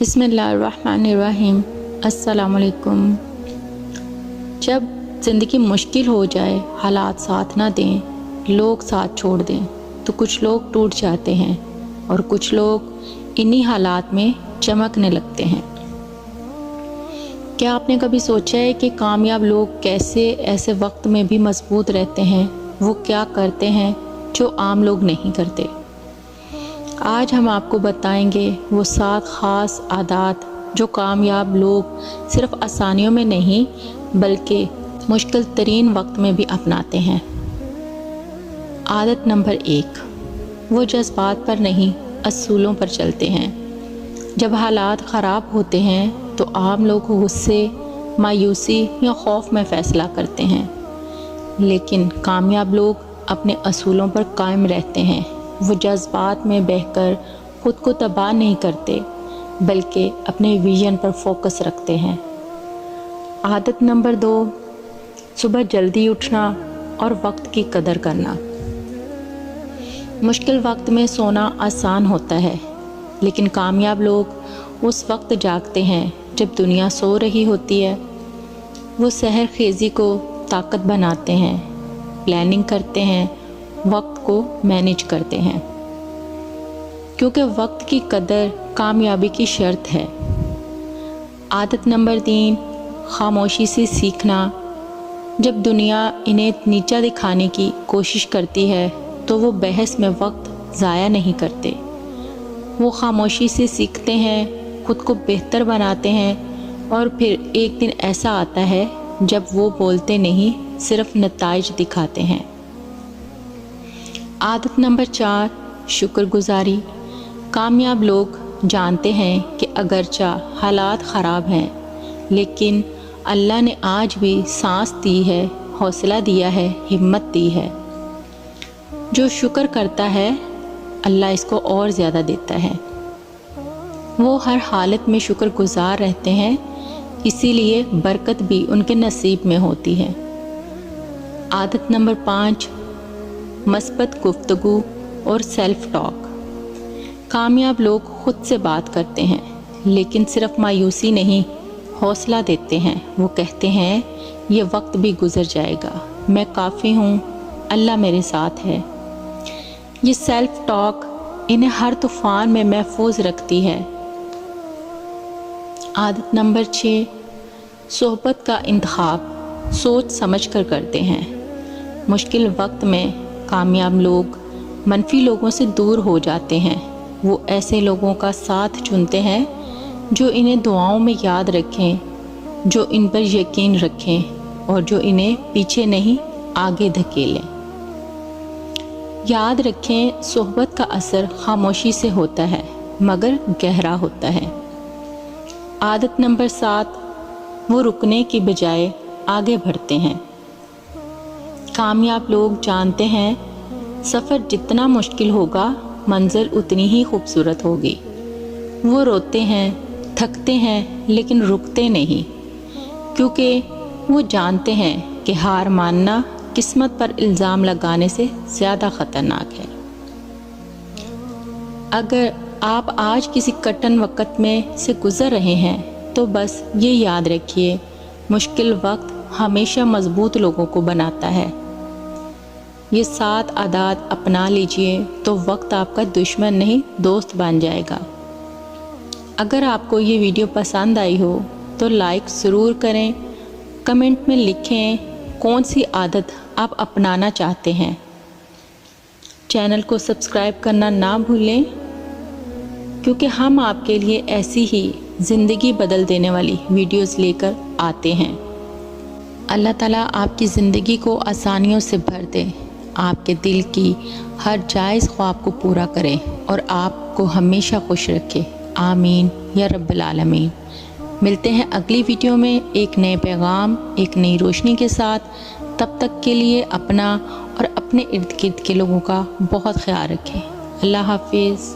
بسم اللہ الرحمن الرحیم۔ السلام علیکم۔ جب زندگی مشکل ہو جائے، حالات ساتھ نہ دیں، لوگ ساتھ چھوڑ دیں تو کچھ لوگ ٹوٹ جاتے ہیں اور کچھ لوگ انہی حالات میں چمکنے لگتے ہیں۔ کیا آپ نے کبھی سوچا ہے کہ کامیاب لوگ کیسے ایسے وقت میں بھی مضبوط رہتے ہیں؟ وہ کیا کرتے ہیں جو عام لوگ نہیں کرتے؟ آج ہم آپ کو بتائیں گے وہ 7 خاص عادات جو کامیاب لوگ صرف آسانیوں میں نہیں بلکہ مشکل ترین وقت میں بھی اپناتے ہیں۔ عادت نمبر 1، وہ جذبات پر نہیں اصولوں پر چلتے ہیں۔ جب حالات خراب ہوتے ہیں تو عام لوگ غصے، مایوسی یا خوف میں فیصلہ کرتے ہیں، لیکن کامیاب لوگ اپنے اصولوں پر قائم رہتے ہیں۔ وہ جذبات میں بہہ کر خود کو تباہ نہیں کرتے بلکہ اپنے ویژن پر فوکس رکھتے ہیں۔ عادت نمبر 2، صبح جلدی اٹھنا اور وقت کی قدر کرنا۔ مشکل وقت میں سونا آسان ہوتا ہے، لیکن کامیاب لوگ اس وقت جاگتے ہیں جب دنیا سو رہی ہوتی ہے۔ وہ سحر خیزی کو طاقت بناتے ہیں، پلاننگ کرتے ہیں، وقت کو مینیج کرتے ہیں، کیونکہ وقت کی قدر کامیابی کی شرط ہے۔ عادت نمبر 3، خاموشی سے سیکھنا۔ جب دنیا انہیں نیچا دکھانے کی کوشش کرتی ہے تو وہ بحث میں وقت ضائع نہیں کرتے۔ وہ خاموشی سے سیکھتے ہیں، خود کو بہتر بناتے ہیں، اور پھر ایک دن ایسا آتا ہے جب وہ بولتے نہیں، صرف نتائج دکھاتے ہیں۔ عادت نمبر 4، شکر گزاری۔ کامیاب لوگ جانتے ہیں کہ اگرچہ حالات خراب ہیں لیکن اللہ نے آج بھی سانس دی ہے، حوصلہ دیا ہے، ہمت دی ہے۔ جو شکر کرتا ہے اللہ اس کو اور زیادہ دیتا ہے۔ وہ ہر حالت میں شکر گزار رہتے ہیں، اسی لیے برکت بھی ان کے نصیب میں ہوتی ہے۔ عادت نمبر 5، مثبت گفتگو اور سیلف ٹاک۔ کامیاب لوگ خود سے بات کرتے ہیں لیکن صرف مایوسی نہیں، حوصلہ دیتے ہیں۔ وہ کہتے ہیں یہ وقت بھی گزر جائے گا، میں کافی ہوں، اللہ میرے ساتھ ہے۔ یہ سیلف ٹاک انہیں ہر طوفان میں محفوظ رکھتی ہے۔ عادت نمبر 6، صحبت کا انتخاب سوچ سمجھ کر کرتے ہیں۔ مشکل وقت میں کامیاب لوگ منفی لوگوں سے دور ہو جاتے ہیں۔ وہ ایسے لوگوں کا ساتھ چنتے ہیں جو انہیں دعاؤں میں یاد رکھیں، جو ان پر یقین رکھیں اور جو انہیں پیچھے نہیں آگے دھکیلیں۔ یاد رکھیں، صحبت کا اثر خاموشی سے ہوتا ہے مگر گہرا ہوتا ہے۔ عادت نمبر 7، وہ رکنے کی بجائے آگے بڑھتے ہیں۔ کامیاب لوگ جانتے ہیں سفر جتنا مشکل ہوگا منزل اتنی ہی خوبصورت ہوگی۔ وہ روتے ہیں، تھکتے ہیں لیکن رکتے نہیں، کیونکہ وہ جانتے ہیں کہ ہار ماننا قسمت پر الزام لگانے سے زیادہ خطرناک ہے۔ اگر آپ آج کسی کٹھن وقت میں سے گزر رہے ہیں تو بس یہ یاد رکھیے، مشکل وقت ہمیشہ مضبوط لوگوں کو بناتا ہے۔ یہ 7 عادات اپنا لیجئے تو وقت آپ کا دشمن نہیں دوست بن جائے گا۔ اگر آپ کو یہ ویڈیو پسند آئی ہو تو لائک ضرور کریں، کمنٹ میں لکھیں کون سی عادت آپ اپنانا چاہتے ہیں۔ چینل کو سبسکرائب کرنا نہ بھولیں، کیونکہ ہم آپ کے لیے ایسی ہی زندگی بدل دینے والی ویڈیوز لے کر آتے ہیں۔ اللہ تعالیٰ آپ کی زندگی کو آسانیوں سے بھر دے، آپ کے دل کی ہر جائز خواب کو پورا کرے اور آپ کو ہمیشہ خوش رکھے، آمین یا رب العالمین۔ ملتے ہیں اگلی ویڈیو میں ایک نئے پیغام، ایک نئی روشنی کے ساتھ۔ تب تک کے لیے اپنا اور اپنے ارد گرد کے لوگوں کا بہت خیال رکھیں۔ اللہ حافظ۔